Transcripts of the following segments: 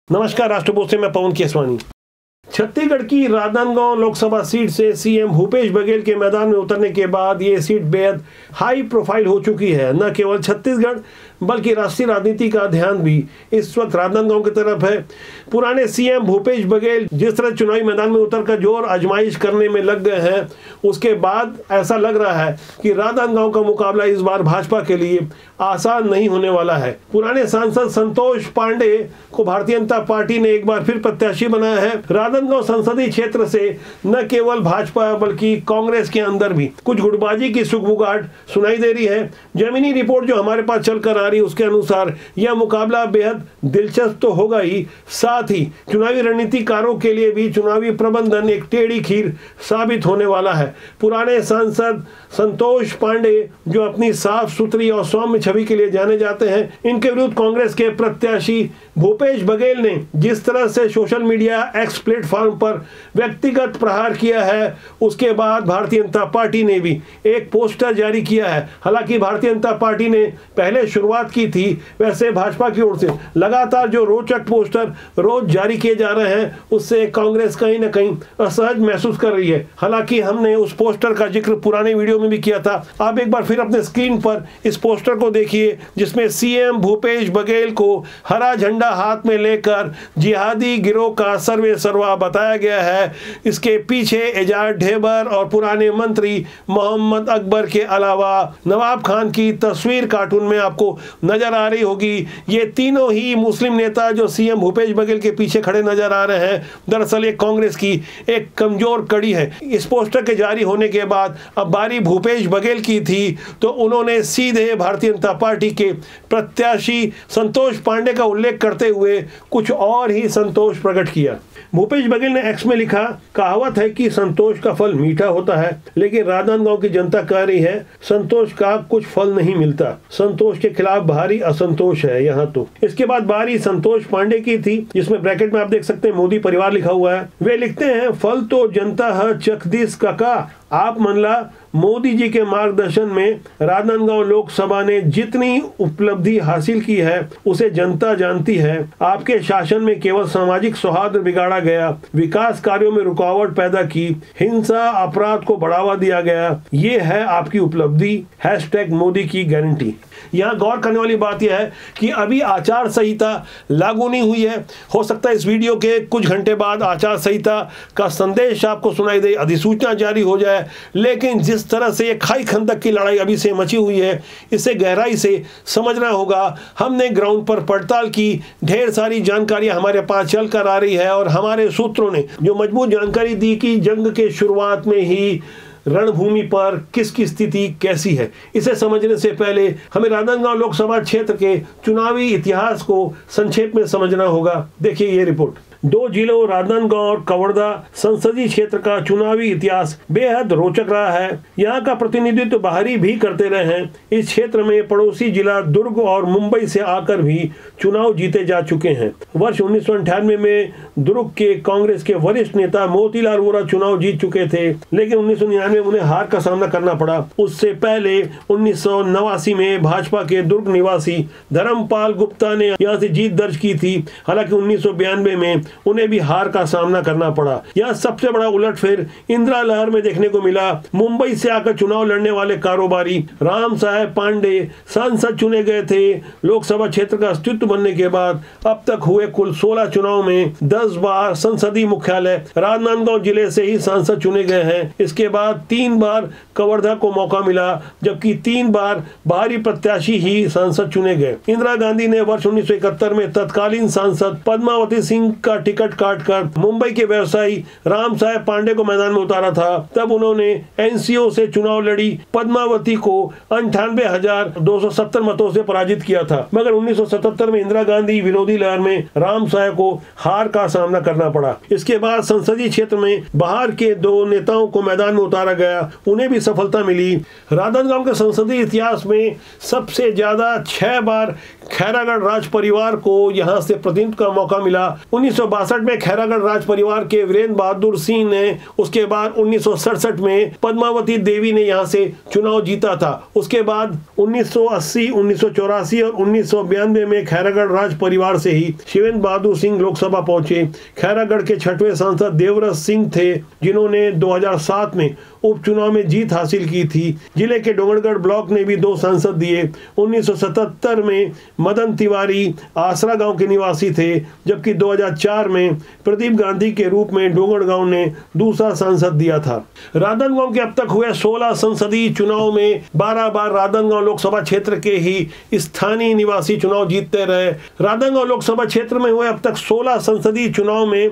नमस्कार, राष्ट्रभोज से मैं पवन केसवानी। छत्तीसगढ़ की राजनांदगांव लोकसभा सीट से सीएम भूपेश बघेल के मैदान में उतरने के बाद ये सीट बेहद हाई प्रोफाइल हो चुकी है। न केवल छत्तीसगढ़ बल्कि राष्ट्रीय राजनीति का ध्यान भी इस वक्त राजनांदगांव की तरफ है। पुराने सीएम भूपेश बघेल जिस तरह चुनावी मैदान में उतरकर जोर आजमाइश करने में लग गए हैं, उसके बाद ऐसा लग रहा है कि राजनांदगांव का मुकाबला इस बार भाजपा के लिए आसान नहीं होने वाला है। पुराने सांसद संतोष पांडे को भारतीय जनता पार्टी ने एक बार फिर प्रत्याशी बनाया है। राजनांदगांव संसदीय क्षेत्र से न केवल भाजपा बल्कि कांग्रेस के अंदर भी कुछ गुटबाजी की सुगबुगाहट सुनाई दे रही है। जमीनी रिपोर्ट जो हमारे पास चलकर आ रही है उसके अनुसार यह मुकाबला बेहद दिलचस्प तो होगा ही, साथ ही चुनावी रणनीतिकारों के लिए भी चुनावी प्रबंधन एक टेढ़ी खीर साबित होने वाला है। पुराने सांसद संतोष पांडे जो अपनी साफ सुथरी और सौम्य छवि के लिए जाने जाते हैं, इनके विरुद्ध कांग्रेस के प्रत्याशी भूपेश बघेल ने जिस तरह से सोशल मीडिया एक्स प्लेटफॉर्म पर व्यक्तिगत प्रहार किया है, उसके बाद भारतीय जनता पार्टी ने भी एक पोस्टर जारी किया है। हालांकि भारतीय जनता पार्टी ने पहले शुरुआत की थी, वैसे भाजपा की ओर से लगातार जो रोचक पोस्टर रोज जारी किए जा रहे हैं, उससे कांग्रेस कहीं ना कहीं असहज महसूस कर रही है। हालांकि हमने उस पोस्टर का जिक्र पुराने वीडियो में भी किया था। आप एक बार फिर अपने स्क्रीन पर इस पोस्टर को देखिए, जिसमें सीएम भूपेश बघेल को हरा झंडा हाथ में लेकर जिहादी गिरोह का सर्वे सर्वा बताया गया है। इसके पीछे एजाज ढेबर और पुराने मंत्री मोहम्मद अकबर के अलावा नवाब खान की तस्वीर कार्टून में आपको नजर आ रही होगी। ये तीनों ही मुस्लिम नेता जो सीएम भूपेश बघेल के पीछे खड़े नजर आ रहे हैं, दरअसल एक कांग्रेस की एक कमजोर कड़ी है। इस पोस्टर के जारी होने के बाद अब बारी भूपेश बघेल की थी, तो उन्होंने सीधे भारतीय जनता पार्टी के प्रत्याशी संतोष पांडे का उल्लेख करते हुए कुछ और ही संतोष प्रकट किया। भूपेश बघेल ने एक्स में लिखा, कहावत है कि संतोष का फल मीठा होता है, लेकिन राजनांदगांव की जनता कह रही है संतोष का कुछ फल नहीं मिलता। संतोष के खिलाफ भारी असंतोष है यहाँ तो। इसके बाद बारी संतोष पांडे की थी, जिसमें ब्रैकेट में आप देख सकते हैं मोदी परिवार लिखा हुआ है। वे लिखते हैं, फल तो जनता है चखदीस काका, आप मनला मोदी जी के मार्गदर्शन में राजनांदगांव लोकसभा ने जितनी उपलब्धि हासिल की है उसे जनता जानती है। आपके शासन में केवल सामाजिक सौहार्द बिगाड़ा गया, विकास कार्यों में रुकावट पैदा की, हिंसा अपराध को बढ़ावा दिया गया। ये है आपकी उपलब्धि। #मोदी की गारंटी। यहाँ गौर करने वाली बात यह है कि अभी आचार संहिता लागू नहीं हुई है। हो सकता है इस वीडियो के कुछ घंटे बाद आचार संहिता का संदेश आपको सुनाई दे, अधिसूचना जारी हो जाए, लेकिन जिस तरह से ये खाई खंदक की लड़ाई अभी से मची हुई है, इसे गहराई से समझना होगा। हमने ग्राउंड पर पड़ताल की, ढेर सारी जानकारियां हमारे पास चल कर आ रही है और हमारे सूत्रों ने जो मजबूत जानकारी दी कि जंग के शुरुआत में ही रणभूमि पर किसकी स्थिति कैसी है। इसे समझने से पहले हमें राजनांदगांव लोकसभा क्षेत्र के चुनावी इतिहास को संक्षेप में समझना होगा। देखिए ये रिपोर्ट। 2 जिलों राजनांदगांव और कवर्धा संसदीय क्षेत्र का चुनावी इतिहास बेहद रोचक रहा है। यहाँ का प्रतिनिधित्व बाहरी भी करते रहे हैं। इस क्षेत्र में पड़ोसी जिला दुर्ग और मुंबई से आकर भी चुनाव जीते जा चुके हैं। वर्ष 1998 में दुर्ग के कांग्रेस के वरिष्ठ नेता मोतीलाल वोरा चुनाव जीत चुके थे, लेकिन 1999 में उन्हें हार का सामना करना पड़ा। उससे पहले 1989 में भाजपा के दुर्ग निवासी धर्मपाल गुप्ता ने यहाँ से जीत दर्ज की थी। हालांकि 1992 में उन्हें भी हार का सामना करना पड़ा। यह सबसे बड़ा उलटफेर इंदिरा लहर में देखने को मिला। मुंबई से आकर चुनाव लड़ने वाले कारोबारी राम साहेब पांडे सांसद चुने गए थे। लोकसभा क्षेत्र का अस्तित्व बनने के बाद अब तक हुए कुल 16 चुनाव में 10 बार संसदीय मुख्यालय राजनांदगांव जिले से ही सांसद चुने गए हैं। इसके बाद 3 बार कवर्धा को मौका मिला, जबकि 3 बार बाहरी प्रत्याशी ही सांसद चुने गए। इंदिरा गांधी ने वर्ष 1971 में तत्कालीन सांसद पद्मावती सिंह का टिकट काटकर मुंबई के व्यवसायी राम साहेब पांडे को मैदान में उतारा था। तब उन्होंने एनसीओ से चुनाव लड़ी पद्मावती को 98,270 मतों से पराजित किया था। मगर 1977 में इंदिरा गांधी विरोधी लहर में राम साहेब को हार का सामना करना पड़ा। इसके बाद संसदीय क्षेत्र में बाहर के 2 नेताओं को मैदान में उतारा गया, उन्हें भी सफलता मिली। राजनांदगांव के संसदीय इतिहास में सबसे ज्यादा 6 बार खैरागढ़ राज परिवार को यहां से प्रतिनिधित्व का मौका मिला। 1962 में खैरागढ़ राज परिवार के वीरेंद्र बहादुर सिंह ने, उसके बाद 1967 में पद्मावती देवी ने यहां से चुनाव जीता था। उसके बाद 1980, 1984 और 1992 में खैरागढ़ राज परिवार से ही शिवेंद्र बहादुर सिंह लोकसभा पहुंचे। खैरागढ़ के 6वें सांसद देवव्रत सिंह थे, जिन्होंने 2007 में उपचुनाव में जीत हासिल की थी। जिले के डोंगरगढ़ ब्लॉक ने भी 2 सांसद दिए। 1977 में मदन तिवारी आसरा गांव के निवासी थे, जबकि 2004 में प्रदीप गांधी के रूप में डोंगरगांव ने दूसरा सांसद दिया था। राजनांदगांव के अब तक हुए 16 संसदीय चुनाव में 12 बार राजनांदगांव लोकसभा क्षेत्र के ही स्थानीय निवासी चुनाव जीतते रहे। राजनांदगांव लोकसभा क्षेत्र में हुए अब तक 16 संसदीय चुनाव में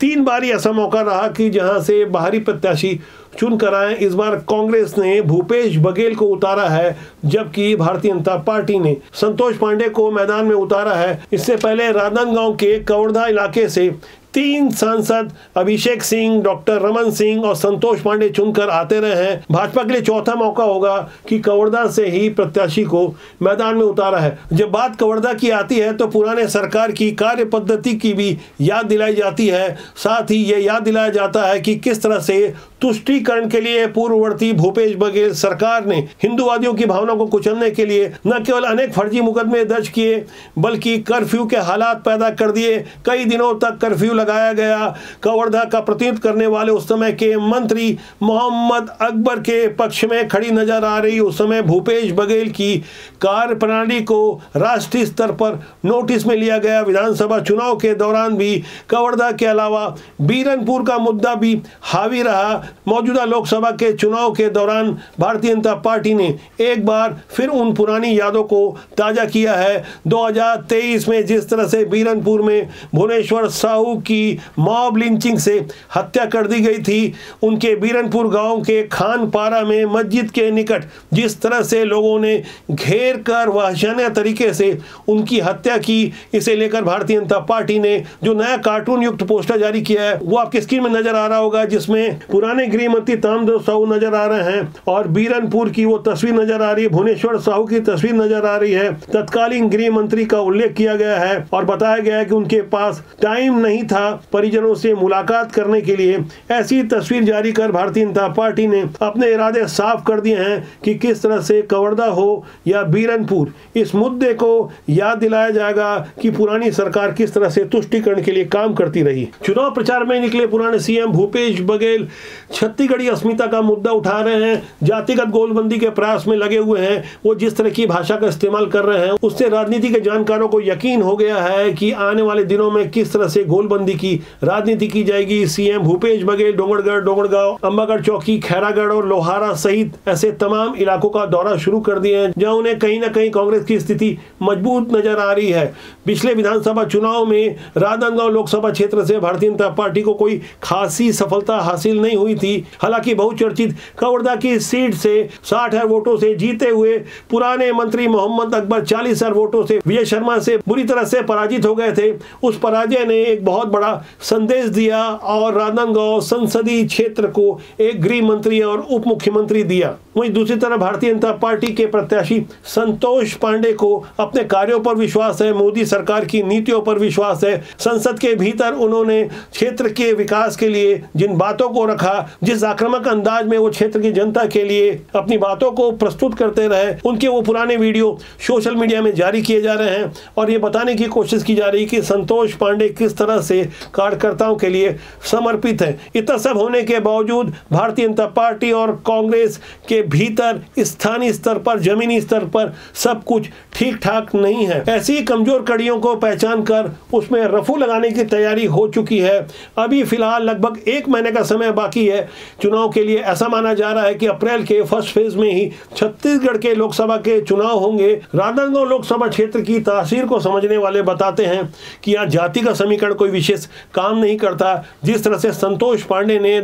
3 बार ऐसा मौका रहा कि जहां से बाहरी प्रत्याशी चुनकर आए। इस बार कांग्रेस ने भूपेश बघेल को उतारा है, जबकि भारतीय जनता पार्टी ने संतोष पांडे को मैदान में उतारा है। इससे पहले राजनांदगांव के कवर्धा इलाके से 3 सांसद अभिषेक सिंह, डॉक्टर रमन सिंह और संतोष पांडे चुनकर आते रहे हैं। भाजपा के लिए चौथा मौका होगा कि कवर्धा से ही प्रत्याशी को मैदान में उतारा है। जब बात कवर्धा की आती है तो पुराने सरकार की कार्य पद्धति की भी याद दिलाई जाती है। साथ ही ये याद दिलाया जाता है कि किस तरह से तुष्टीकरण के लिए पूर्ववर्ती भूपेश बघेल सरकार ने हिंदूवादियों की भावना को कुचलने के लिए न केवल अनेक फर्जी मुकदमे दर्ज किए, बल्कि कर्फ्यू के हालात पैदा कर दिए। कई दिनों तक कर्फ्यू लगाया गया। कवर्धा का प्रतिनिधित्व करने वाले उस समय के मंत्री मोहम्मद अकबर के पक्ष में खड़ी नजर आ रही उस समय भूपेश बघेल की कार्यप्रणाली को राष्ट्रीय स्तर पर नोटिस में लिया गया। विधानसभा चुनाव के दौरान भी कवर्धा के अलावा बीरनपुर का मुद्दा भी हावी रहा। मौजूदा लोकसभा के चुनाव के दौरान भारतीय जनता पार्टी ने एक बार फिर उन पुरानी यादों को ताजा किया है। 2023 में जिस तरह से बीरनपुर में भुवनेश्वर साहू की मॉब लिंचिंग से हत्या कर दी गई थी, उनके बीरनपुर गांव के खानपारा में मस्जिद के निकट जिस तरह से लोगों ने घेर कर वहशाना तरीके से उनकी हत्या की, इसे लेकर भारतीय जनता पार्टी ने जो नया कार्टून युक्त पोस्टर जारी किया है वो आपकी स्क्रीन में नजर आ रहा होगा, जिसमें पुराने गृह मंत्री तामदेव साहू नजर आ रहे हैं और बीरनपुर की वो तस्वीर नजर आ रही है, भुवनेश्वर साहू की तस्वीर नजर आ रही है। तत्कालीन गृह मंत्री का उल्लेख किया गया है और बताया गया है कि उनके पास टाइम नहीं था परिजनों से मुलाकात करने के लिए। ऐसी तस्वीर जारी कर भारतीय जनता पार्टी ने अपने इरादे साफ कर दिए हैं कि किस तरह से कवर्धा हो या बीरनपुर, इस मुद्दे को याद दिलाया जाएगा कि पुरानी सरकार किस तरह से तुष्टीकरण के लिए काम करती रही। चुनाव प्रचार में निकले पुराने सीएम भूपेश बघेल छत्तीसगढ़ी अस्मिता का मुद्दा उठा रहे हैं। जातिगत गोलबंदी के प्रयास में लगे हुए हैं। वो जिस तरह की भाषा का इस्तेमाल कर रहे हैं उससे राजनीति के जानकारों को यकीन हो गया है कि आने वाले दिनों में किस तरह से गोलबंदी की राजनीति की जाएगी। सीएम भूपेश बघेल डोंगरगढ़, डोंगरगांव, अंबागढ़ चौकी, खैरागढ़ और लोहारा सहित ऐसे तमाम इलाकों का दौरा शुरू कर दिए हैं जहां उन्हें कहीं न कहीं कांग्रेस की स्थिति मजबूत नजर आ रही है। पिछले विधानसभा चुनाव में राजनांदगांव लोकसभा क्षेत्र से भारतीय जनता पार्टी को कोई खासी सफलता हासिल नहीं हुई थी। हालांकि बहुचर्चित कवर्धा की सीट से 60,000 वोटों से जीते हुए पुराने मंत्री मोहम्मद अकबर 40,000 वोटों से विजय शर्मा से बुरी तरह से पराजित हो गए थे। उस पराजय ने एक बहुत बड़ा संदेश दिया और राजनांदगांव संसदीय क्षेत्र को एक गृह मंत्री और उप मुख्यमंत्री दिया। वहीं दूसरी तरफ भारतीय जनता पार्टी के प्रत्याशी संतोष पांडे को अपने कार्यों पर विश्वास है, मोदी सरकार की नीतियों पर विश्वास है। संसद के भीतर उन्होंने क्षेत्र के विकास के लिए जिन बातों को रखा, जिस आक्रामक अंदाज में वो क्षेत्र की जनता के लिए अपनी बातों को प्रस्तुत करते रहे, उनके वो पुराने वीडियो सोशल मीडिया में जारी किए जा रहे हैं और ये बताने की कोशिश की जा रही है कि संतोष पांडे किस तरह से कार्यकर्ताओं के लिए समर्पित है। इतना सब होने के बावजूद भारतीय जनता पार्टी और कांग्रेस के भीतर स्थानीय स्तर पर, जमीनी स्तर पर सब कुछ ठीक ठाक नहीं है। ऐसी कमजोर कड़ियों को पहचान कर उसमें रफू लगाने की तैयारी हो चुकी है। अभी फिलहाल लगभग 1 महीने का समय बाकी है चुनाव के लिए। ऐसा माना जा रहा है कि अप्रैल के फर्स्ट फेज में ही छत्तीसगढ़ के लोकसभा के चुनाव होंगे। राजनांदगांव लोकसभा क्षेत्र की तासीर को समझने वाले बताते हैं कि यहाँ जाति का समीकरण कोई विशेष काम नहीं करता। जिस तरह से संतोष पांडे ने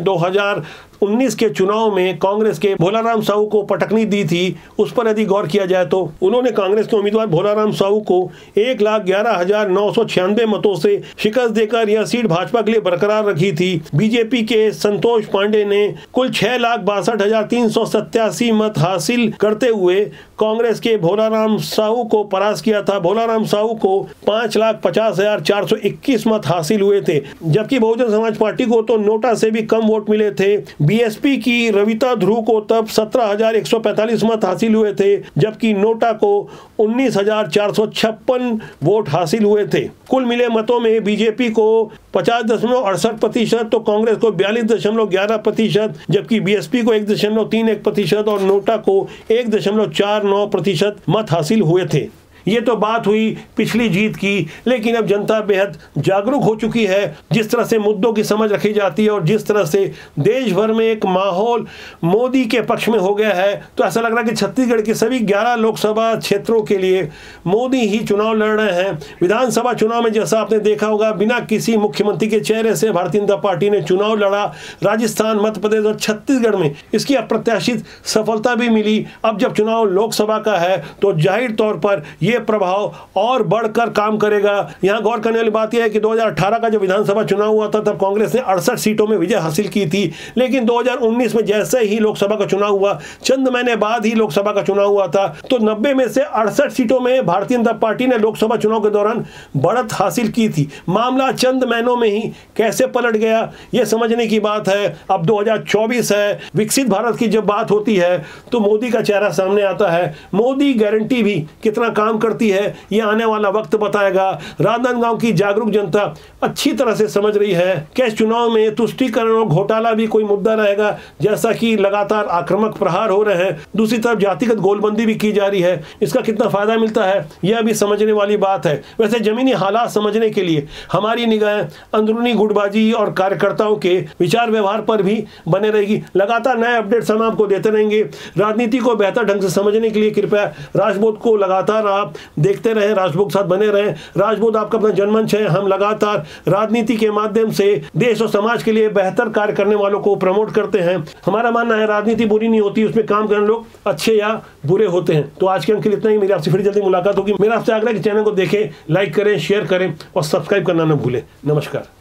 2019 के चुनाव में कांग्रेस के भोलाराम साहू को पटकनी दी थी, उस पर यदि गौर किया जाए तो उन्होंने कांग्रेस के उम्मीदवार भोलाराम साहू को 1,11,996 मतों से शिकस्त देकर यह सीट भाजपा के लिए बरकरार रखी थी। बीजेपी के संतोष पांडे ने कुल 6,62,387 मत हासिल करते हुए कांग्रेस के भोलाराम साहू को परास्त किया था। भोलाराम साहू को 5,50,421 मत हासिल हुए थे, जबकि बहुजन समाज पार्टी को तो नोटा से भी कम वोट मिले थे। बीएसपी की रविता ध्रुव को तब 17,145 मत हासिल हुए थे, जबकि नोटा को 19,456 वोट हासिल हुए थे। कुल मिले मतों में बीजेपी को 50.68%, तो कांग्रेस को 42.11%, जबकि बीएसपी को 1.31% और नोटा को 1.49% मत हासिल हुए थे। ये तो बात हुई पिछली जीत की, लेकिन अब जनता बेहद जागरूक हो चुकी है। जिस तरह से मुद्दों की समझ रखी जाती है और जिस तरह से देश भर में एक माहौल मोदी के पक्ष में हो गया है, तो ऐसा लग रहा है कि छत्तीसगढ़ के सभी 11 लोकसभा क्षेत्रों के लिए मोदी ही चुनाव लड़ रहे हैं। विधानसभा चुनाव में जैसा आपने देखा होगा, बिना किसी मुख्यमंत्री के चेहरे से भारतीय जनता पार्टी ने चुनाव लड़ा। राजस्थान, मध्य प्रदेश और छत्तीसगढ़ में इसकी अप्रत्याशित सफलता भी मिली। अब जब चुनाव लोकसभा का है तो जाहिर तौर पर यह प्रभाव और बढ़कर काम करेगा। यहां गौर करने वाली बात यह है कि 2018 का जब विधानसभा चुनाव हुआ था, तब कांग्रेस ने 68 सीटों में विजय हासिल की थी, लेकिन 2019 में जैसे ही लोकसभा का चुनाव हुआ, चंद महीने बाद ही लोकसभा का चुनाव हुआ था, तो 90 में से 68 सीटों में भारतीय जनता पार्टी ने लोकसभा चुनाव के दौरान बढ़त हासिल की थी। मामला चंद महीनों में ही कैसे पलट गया, यह समझने की बात है। अब 2024 है, विकसित भारत की जब बात होती है तो मोदी का चेहरा सामने आता है। मोदी गारंटी भी कितना काम करती है, यह आने वाला वक्त बताएगा। राजनांदगांव की जागरूक जनता अच्छी तरह से समझ रही है कि इस चुनाव में तुष्टीकरण और घोटाला भी कोई मुद्दा रहेगा, जैसा कि लगातार आक्रामक प्रहार हो रहे हैं। दूसरी तरफ जातिगत गोलबंदी भी की जा रही है, इसका कितना फायदा मिलता है यह भी समझने वाली बात है। वैसे जमीनी हालात समझने के लिए हमारी निगाहें अंदरूनी गुटबाजी और कार्यकर्ताओं के विचार व्यवहार पर भी बने रहेगी। लगातार नए अपडेट्स हम आपको देते रहेंगे। राजनीति को बेहतर ढंग से समझने के लिए कृपया राजबोध को लगातार आप देखते रहें, राजबोध के साथ बने रहें। राजबोध आपका अपना जनमंच है। हम लगातार राजनीति के माध्यम से देश और समाज के लिए बेहतर कार्य करने वालों को प्रमोट करते हैं। हमारा मानना है राजनीति बुरी नहीं होती, उसमें काम करने लोग अच्छे या बुरे होते हैं। तो आज के अंक के लिए इतना ही। मेरी आपसे फिर जल्दी मुलाकात होगी। मेरा आपसे आग्रह है कि चैनल को देखें, लाइक करें, शेयर करें और सब्सक्राइब करना न भूलें। नमस्कार।